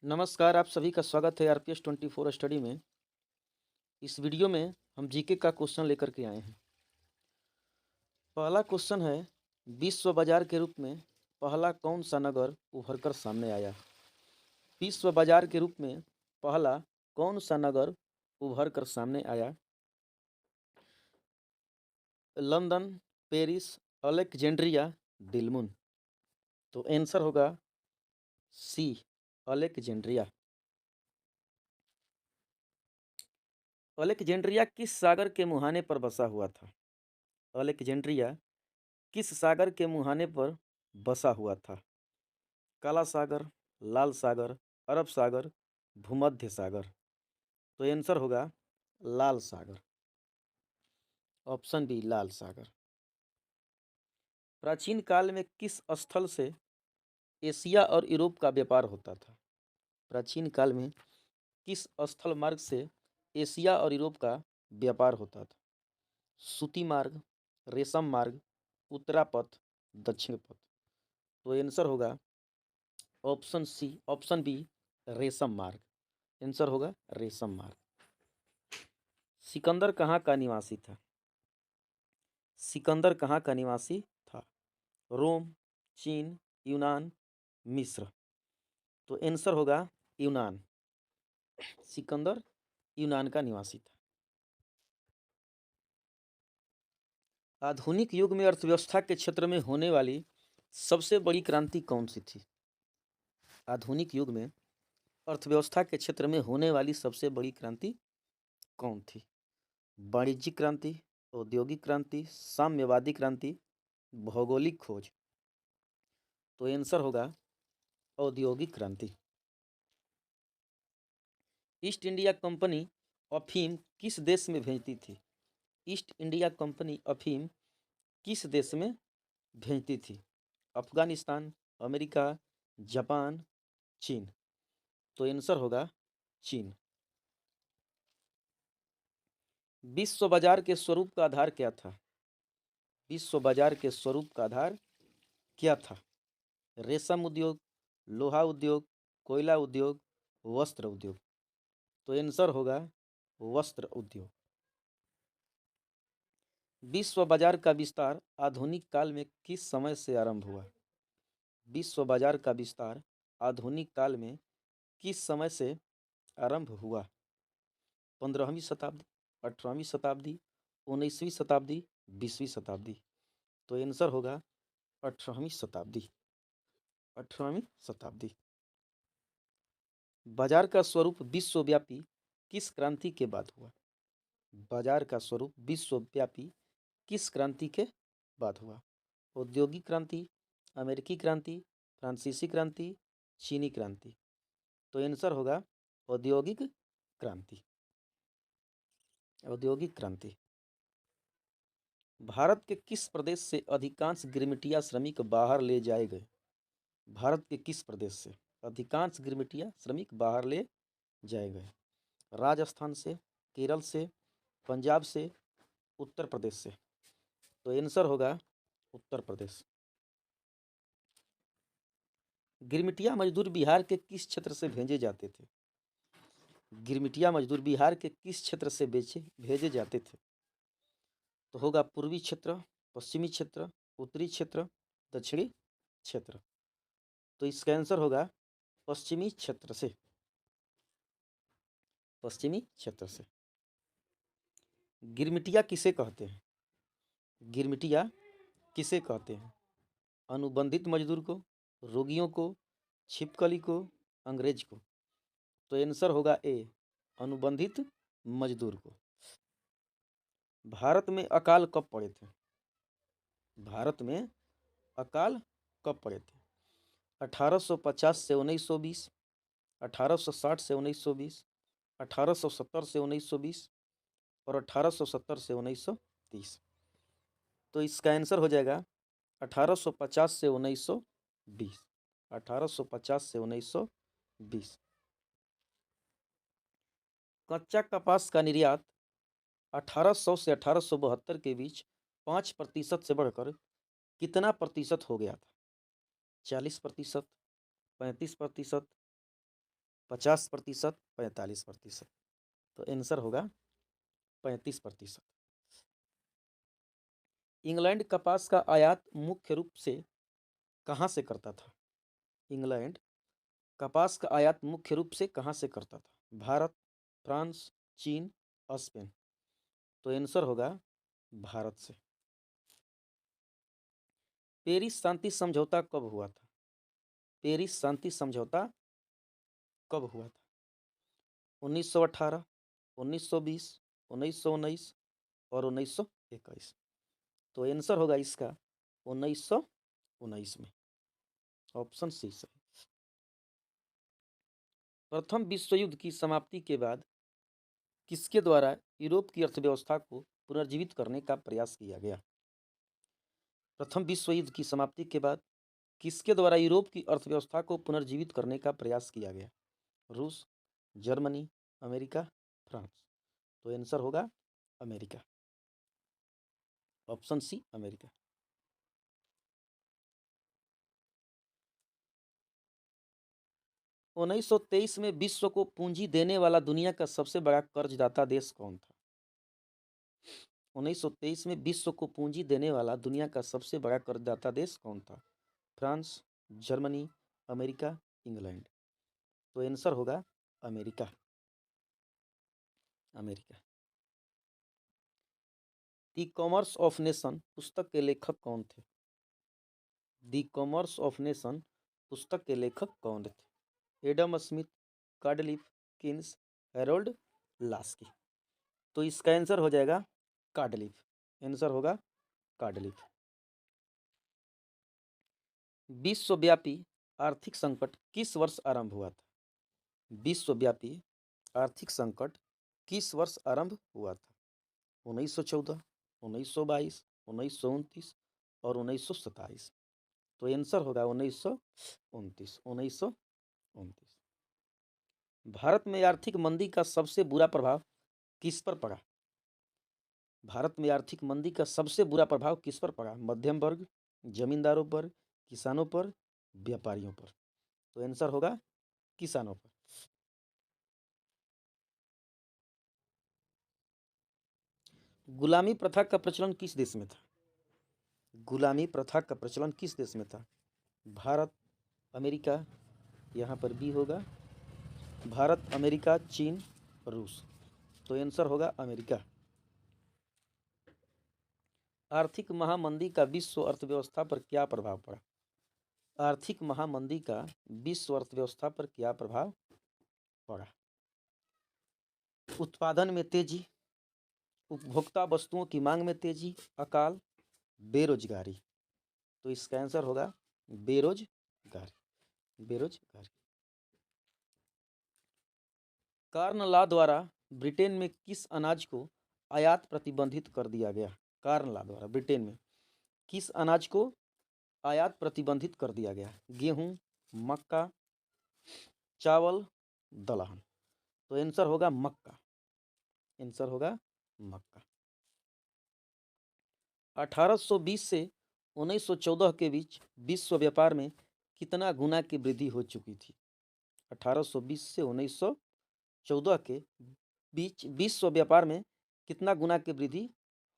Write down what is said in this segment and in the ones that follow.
नमस्कार, आप सभी का स्वागत है आरपीएस 24 स्टडी में। इस वीडियो में हम जीके का क्वेश्चन लेकर के आए हैं। पहला क्वेश्चन है, विश्व बाजार के रूप में पहला कौन सा नगर उभर कर सामने आया? विश्व बाजार के रूप में पहला कौन सा नगर उभर कर सामने आया? London, Paris, Alexandria, Dilmun. तो आंसर होगा सी, अलेक्जेंड्रिया। अलेक्जेंड्रिया किस सागर के मुहाने पर बसा हुआ था? अलेक्जेंड्रिया किस सागर के मुहाने पर बसा हुआ था? काला सागर, लाल सागर, अरब सागर, भूमध्य सागर। तो आंसर होगा लाल सागर, ऑप्शन बी लाल सागर। प्राचीन काल में किस स्थल से एशिया और यूरोप का व्यापार होता था? प्राचीन काल में किस स्थल मार्ग से एशिया और यूरोप का व्यापार होता था? सूती मार्ग, रेशम मार्ग, उत्तरापथ, दक्षिण पथ। तो आंसर होगा ऑप्शन सी, ऑप्शन बी रेशम मार्ग। आंसर होगा रेशम मार्ग। सिकंदर कहाँ का निवासी था? सिकंदर कहाँ का निवासी था? रोम, चीन, यूनान, मिस्र। तो आंसर होगा यूनान। सिकंदर यूनान का निवासी था। आधुनिक युग में अर्थव्यवस्था के क्षेत्र में होने वाली सबसे बड़ी क्रांति कौन सी थी? आधुनिक युग में अर्थव्यवस्था के क्षेत्र में होने वाली सबसे बड़ी क्रांति कौन थी? वाणिज्यिक क्रांति, औद्योगिक क्रांति, साम्यवादी क्रांति, भौगोलिक खोज। तो आंसर होगा औद्योगिक क्रांति। ईस्ट इंडिया कंपनी अफीम किस देश में भेजती थी? ईस्ट इंडिया कंपनी अफीम किस देश में भेजती थी? अफगानिस्तान, अमेरिका, जापान, चीन। तो आंसर होगा चीन। विश्व बाजार के स्वरूप का आधार क्या था? विश्व बाजार के स्वरूप का आधार क्या था? रेशम उद्योग, लोहा उद्योग, कोयला उद्योग, वस्त्र उद्योग। तो आंसर होगा वस्त्र उद्योग। विश्व बाजार का विस्तार आधुनिक काल में किस समय से आरंभ हुआ? विश्व बाजार का विस्तार आधुनिक काल में किस समय से आरंभ हुआ? 15वीं शताब्दी, 18वीं शताब्दी, 19वीं शताब्दी, 20वीं शताब्दी। तो आंसर होगा 18वीं शताब्दी, 18वीं शताब्दी। बाजार का स्वरूप विश्वव्यापी किस क्रांति के बाद हुआ? बाजार का स्वरूप विश्वव्यापी किस क्रांति के बाद हुआ? औद्योगिक क्रांति, अमेरिकी क्रांति, फ्रांसीसी क्रांति, चीनी क्रांति। तो आंसर होगा औद्योगिक क्रांति, औद्योगिक क्रांति। भारत के किस प्रदेश से अधिकांश गिरमिटिया श्रमिक बाहर ले जाए गए? भारत के किस प्रदेश से अधिकांश गिरमिटिया श्रमिक बाहर ले जाए गए? राजस्थान से, केरल से, पंजाब से, उत्तर प्रदेश से। तो आंसर होगा उत्तर प्रदेश। गिरमिटिया मजदूर बिहार के किस क्षेत्र से भेजे जाते थे? गिरमिटिया मजदूर बिहार के किस क्षेत्र से भेजे जाते थे? तो होगा पूर्वी क्षेत्र, पश्चिमी क्षेत्र, उत्तरी क्षेत्र, दक्षिणी क्षेत्र। तो इसका आंसर होगा पश्चिमी क्षेत्र से, पश्चिमी क्षेत्र से। गिरमिटिया किसे कहते हैं? गिरमिटिया किसे कहते हैं? अनुबंधित मजदूर को, रोगियों को, छिपकली को, अंग्रेज को। तो आंसर होगा ए, अनुबंधित मजदूर को। भारत में अकाल कब पड़े थे? भारत में अकाल कब पड़े थे? 1850 से 1920, 1860 से 1920, 1870 से 1920 और 1870 से 1930। तो इसका आंसर हो जाएगा 1850 से 1920, 1850 से 1920। कच्चा कपास का निर्यात 1800 से 1872 के बीच 5% से बढ़कर कितना प्रतिशत हो गया था? 40%, 35%, 50%, 45%। तो आंसर होगा 35%। इंग्लैंड कपास का आयात मुख्य रूप से कहाँ से करता था? इंग्लैंड कपास का आयात मुख्य रूप से कहाँ से करता था? भारत, फ्रांस, चीन, स्पेन। तो आंसर होगा भारत से। पेरिस शांति समझौता कब हुआ था? पेरिस शांति समझौता कब हुआ था? 1918, 1920, 1919 और 1921। तो आंसर होगा इसका 1919 में, ऑप्शन सी सही। प्रथम विश्व युद्ध की समाप्ति के बाद किसके द्वारा यूरोप की अर्थव्यवस्था को पुनर्जीवित करने का प्रयास किया गया? प्रथम विश्व युद्ध की समाप्ति के बाद किसके द्वारा यूरोप की अर्थव्यवस्था को पुनर्जीवित करने का प्रयास किया गया? रूस, जर्मनी, अमेरिका, फ्रांस। तो आंसर होगा अमेरिका, ऑप्शन सी अमेरिका। 1923 में विश्व को पूंजी देने वाला दुनिया का सबसे बड़ा कर्जदाता देश कौन था? 1923 में विश्व को पूंजी देने वाला दुनिया का सबसे बड़ा कर्जदाता देश कौन था? France, Germany, America, England. तो आंसर होगा America, America. The commerce of nation पुस्तक के लेखक कौन थे? दी कॉमर्स ऑफ नेशन पुस्तक के लेखक कौन थे? एडम स्मिथ, कार्डलिफ, किन्स, हैरोल्ड लास्की। तो इसका आंसर हो जाएगा कार्डलिफ, आंसर होगा कार्डलिफ। विश्वव्यापी आर्थिक संकट किस वर्ष आरंभ हुआ था? विश्वव्यापी आर्थिक संकट किस वर्ष आरंभ हुआ था? 1914, 1922, 1929 और 1927। तो आंसर होगा 1929, 1929। भारत में आर्थिक मंदी का सबसे बुरा प्रभाव किस पर पड़ा? भारत में आर्थिक मंदी का सबसे बुरा प्रभाव किस पर पड़ा? मध्यम वर्ग, जमींदारों पर, किसानों पर, व्यापारियों पर। तो आंसर होगा किसानों पर। गुलामी प्रथा का प्रचलन किस देश में था? गुलामी प्रथा का प्रचलन किस देश में था? भारत, अमेरिका, यहाँ पर बी होगा भारत, अमेरिका, चीन, रूस। तो आंसर होगा अमेरिका। आर्थिक महामंदी का विश्व अर्थव्यवस्था पर क्या प्रभाव पड़ा? आर्थिक महामंदी का विश्व अर्थव्यवस्था पर क्या प्रभाव पड़ा? उत्पादन में तेजी, उपभोक्ता वस्तुओं की मांग में तेजी, अकाल, बेरोजगारी। तो इसका आंसर होगा बेरोजगारी, बेरोजगारी। कार्न लॉ द्वारा ब्रिटेन में किस अनाज को आयात प्रतिबंधित कर दिया गया? कार्न लॉ द्वारा ब्रिटेन में किस अनाज को आयात प्रतिबंधित कर दिया गया? गेहूं, मक्का, चावल, दलहन। तो आंसर होगा मक्का, आंसर होगा मक्का। 1820 से 1914 के बीच विश्व व्यापार में कितना गुना की वृद्धि हो चुकी थी? 1820 से 1914 के बीच विश्व व्यापार में कितना गुना की वृद्धि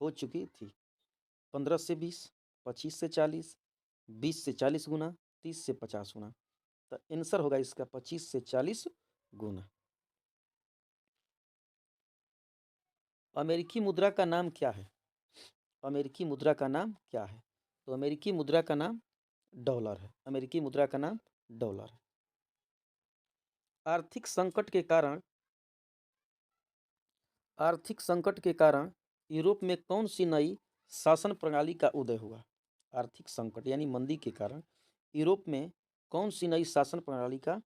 हो चुकी थी? 15 से 20, 25 से 40, 20 से 40 गुना, 30 से 50 गुना। तो आंसर होगा इसका 25 से 40 गुना। अमेरिकी मुद्रा का नाम क्या है? अमेरिकी मुद्रा का नाम क्या है? तो अमेरिकी मुद्रा का नाम डॉलर है, अमेरिकी मुद्रा का नाम डॉलर है। आर्थिक संकट के कारण यूरोप में कौन सी नई शासन प्रणाली का उदय हुआ? आर्थिक संकट यानी मंदी के कारण यूरोप में कौन सी नई शासन प्रणाली का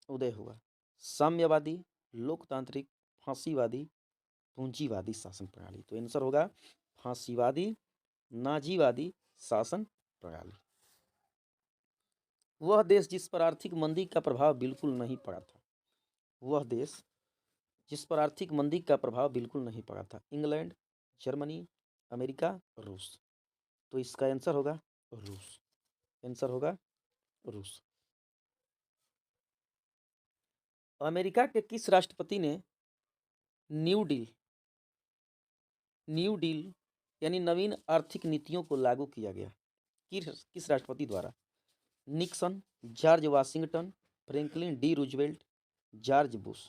उदय हुआ? साम्यवादी, लोकतांत्रिक, फांसीवादी, पूंजीवादी शासन प्रणाली। तो आंसर होगा फांसीवादी, नाजीवादी शासन प्रणाली। वह देश जिस पर आर्थिक मंदी का प्रभाव बिल्कुल नहीं पड़ा था, वह देश जिस पर आर्थिक मंदी का प्रभाव बिल्कुल नहीं पड़ा था? इंग्लैंड, जर्मनी, अमेरिका, रूस। तो इसका आंसर होगा रूस, आंसर होगा रूस। अमेरिका के किस राष्ट्रपति ने न्यू डील यानी नवीन आर्थिक नीतियों को लागू किया गया? किस राष्ट्रपति द्वारा? Nixon, George Washington, Franklin D Roosevelt, George Bush.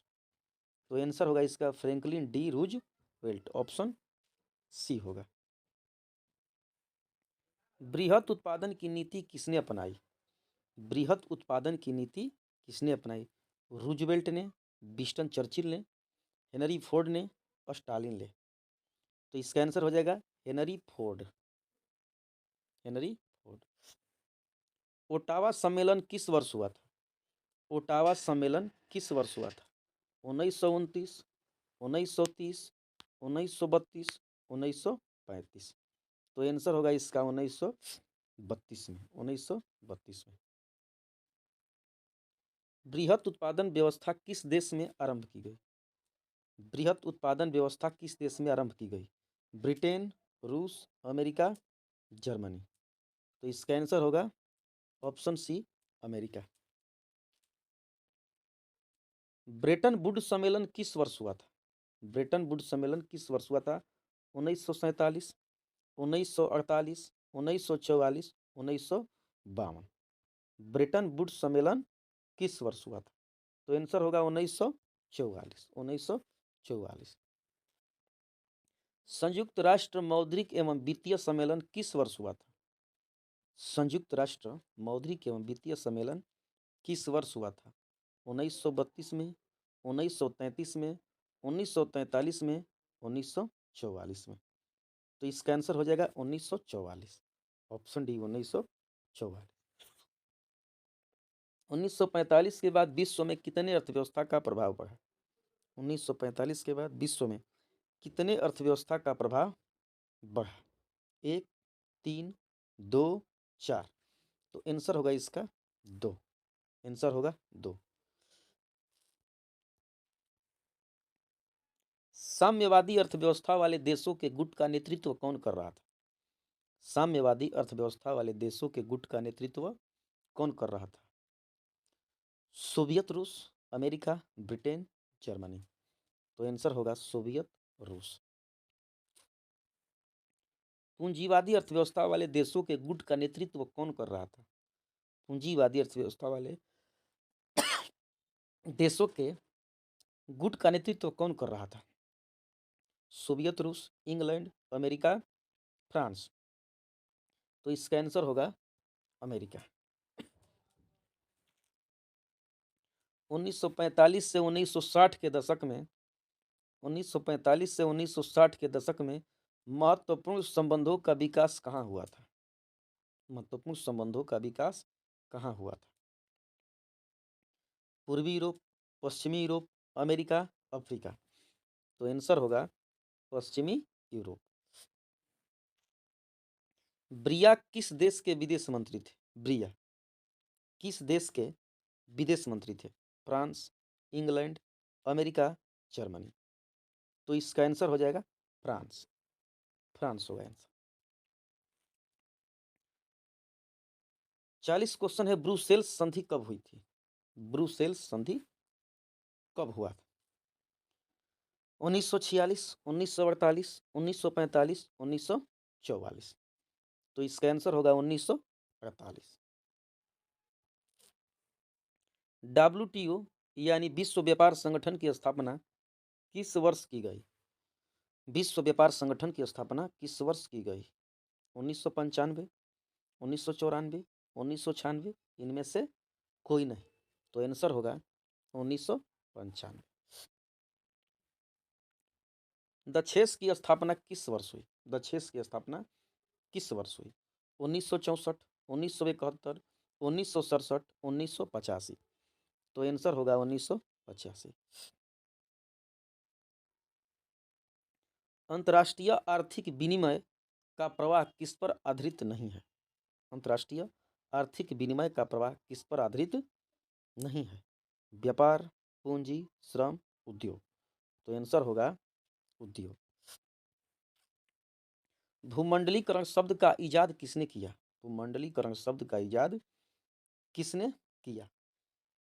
तो आंसर होगा इसका Franklin D Roosevelt, option C होगा। बृहत उत्पादन की नीति किसने अपनाई? बृहत उत्पादन की नीति किसने अपनाई? रूजवेल्ट ने, विंस्टन चर्चिल ने, हेनरी फोर्ड ने, स्टालिन ने। तो इसका आंसर हो जाएगा हेनरी फोर्ड। ओटावा सम्मेलन किस वर्ष हुआ था? ओटावा सम्मेलन किस वर्ष हुआ था? 1929, 1930, 1932, 1935। तो आंसर होगा इसका 1932 में। 1932 में। बृहत उत्पादन व्यवस्था किस देश में आरंभ की गई? बृहत उत्पादन व्यवस्था किस देश में आरंभ की गई? ब्रिटेन, रूस, अमेरिका, जर्मनी। तो इसका आंसर होगा option C, America. Bretton Wood सम्मेलन किस वर्ष हुआ था? ब्रेटन वुड सम्मेलन किस वर्ष हुआ था? 1947, 1948, 1944, 1952। ब्रेटन वुड सम्मेलन किस वर्ष हुआ था? तो आंसर होगा 1944। 1944। संयुक्त राष्ट्र मौद्रिक एवं वित्तीय सम्मेलन किस वर्ष हुआ था? संयुक्त राष्ट्र मौद्रिक एवं वित्तीय सम्मेलन किस वर्ष हुआ था? 1932 में, 1933 में, 1943 में, 1944 में। तो इसका आंसर हो जाएगा 1944, ऑप्शन डी, 1944। 1945 के बाद विश्व में कितने अर्थव्यवस्था का प्रभाव बढ़ा? 1945 के बाद विश्व में कितने अर्थव्यवस्था का प्रभाव बढ़ा? 1, 3, 2, 4। तो आंसर होगा इसका 2। आंसर होगा 2। साम्यवादी अर्थव्यवस्था वाले देशों के गुट का नेतृत्व कौन कर रहा था? साम्यवादी अर्थव्यवस्था वाले देशों के गुट का नेतृत्व कौन कर रहा था? सोवियत रूस, अमेरिका, ब्रिटेन, जर्मनी। तो आंसर होगा सोवियत रूस। पूंजीवादी अर्थव्यवस्था वाले देशों के गुट का नेतृत्व कौन कर रहा था? पूंजीवादी अर्थव्यवस्था वाले देशों के गुट का नेतृत्व कौन कर रहा था? सोवियत रूस, इंग्लैंड, अमेरिका, फ्रांस। तो इसका आंसर होगा अमेरिका। 1945 से 1960 के दशक में 1945 से 1960 के दशक में महत्वपूर्ण संबंधों का विकास कहाँ हुआ था? महत्वपूर्ण संबंधों का विकास कहाँ हुआ था? पूर्वी यूरोप, पश्चिमी यूरोप, अमेरिका, अफ्रीका। तो आंसर होगा पश्चिमी यूरोप। ब्रिया किस देश के विदेश मंत्री थे? ब्रिया किस देश के विदेश मंत्री थे? France, England, America, Germany. तो इसका आंसर हो जाएगा फ्रांस। फ्रांस होगा आंसर। 40 क्वेश्चन है। ब्रुसेल्स संधि कब हुई थी? ब्रुसेल्स संधि कब हुआ था? 1946, 1948, 1945, 1944। तो इसका आंसर होगा 1948। WTO यानी विश्व व्यापार संगठन की स्थापना किस वर्ष की गई? विश्व व्यापार संगठन की स्थापना किस वर्ष की गई? 1995, 1994, 1996, इनमें से कोई नहीं। तो आंसर होगा 1995। दक्षेस की स्थापना किस वर्ष हुई? दक्षेस की स्थापना किस वर्ष हुई? 1964, 1971, 1967, 1985। तो आंसर होगा 1985। अंतर्राष्ट्रीय आर्थिक विनिमय का प्रवाह किस पर आधारित नहीं है? अंतर्राष्ट्रीय आर्थिक विनिमय का प्रवाह किस पर आधारित नहीं है? व्यापार, पूंजी, श्रम, उद्योग। तो आंसर होगा उद्योग। भूमंडलीकरण शब्द का इजाद किसने किया? भूमंडलीकरण शब्द का इजाद किसने किया?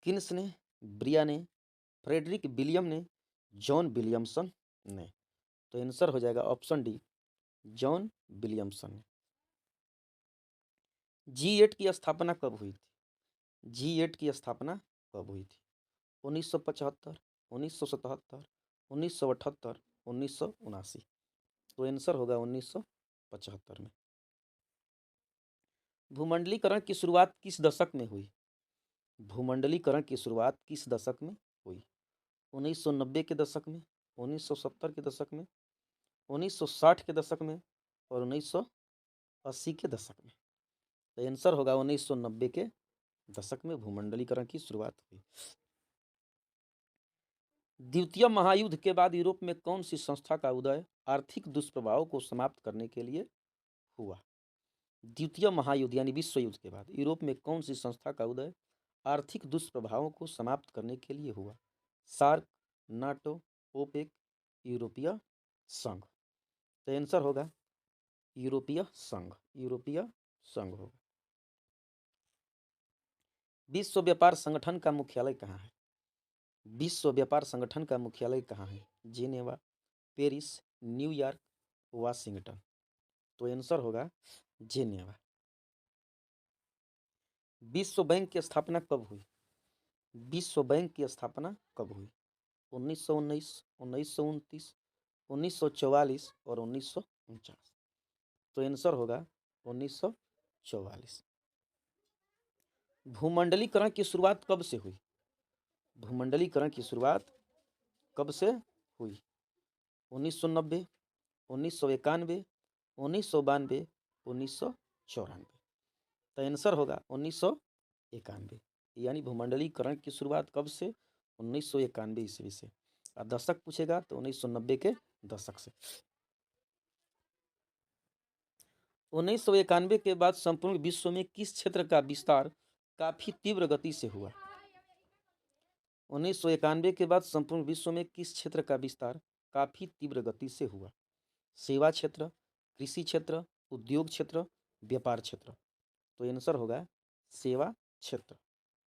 किन्स ने, ब्रिया ने, फ्रेडरिक विलियम ने, जॉन विलियमसन ने। तो आंसर हो जाएगा ऑप्शन डी, जॉन विलियमसन ने। G8 की स्थापना कब हुई थी? G8 की स्थापना कब हुई थी? 1975, 1977, 1978, 1979। तो आंसर होगा 1975 में। भूमंडलीकरण की शुरुआत किस दशक में हुई? भूमंडलीकरण की शुरुआत किस दशक में हुई? 1990 के दशक में, 1970 के दशक में, 1960 के दशक में और 1980 के दशक में। तो आंसर होगा 1990 के दशक में भूमंडलीकरण की शुरुआत हुई। द्वितीय महायुद्ध के बाद यूरोप में कौन सी संस्था का उदय आर्थिक दुष्प्रभावों को समाप्त करने के लिए हुआ? द्वितीय महायुद्ध यानी विश्व युद्ध के बाद यूरोप में कौन सी संस्था का उदय आर्थिक दुष्प्रभावों को समाप्त करने के लिए हुआ? सार्क, नाटो, ओपेक, यूरोपीय संघ। तो आंसर होगा यूरोपीय संघ, यूरोपीय संघ होगा। विश्व व्यापार संगठन का मुख्यालय कहाँ है? विश्व व्यापार संगठन का मुख्यालय कहाँ है? Geneva, Paris, New York, Washington. तो आंसर होगा जिनेवा। विश्व बैंक की स्थापना कब हुई? विश्व बैंक की स्थापना कब हुई? 1919, 1929, 1944 और 1949। तो आंसर होगा 1944। भूमंडलीकरण की शुरुआत कब से हुई? भूमंडलीकरण की शुरुआत कब से हुई? 1990, 1991, 1992, 1994। तो आंसर होगा 1991, यानी भूमंडलीकरण की शुरुआत कब से? 1991 ईस्वी से। और दशक पूछेगा तो 1990 के दशक से। 1991 के बाद संपूर्ण विश्व में किस क्षेत्र का विस्तार काफी तीव्र गति से हुआ? 1991 के बाद संपूर्ण विश्व में किस क्षेत्र का विस्तार काफी तीव्र गति से हुआ? सेवा क्षेत्र, कृषि क्षेत्र, उद्योग क्षेत्र, व्यापार क्षेत्र। तो आंसर होगा सेवा क्षेत्र।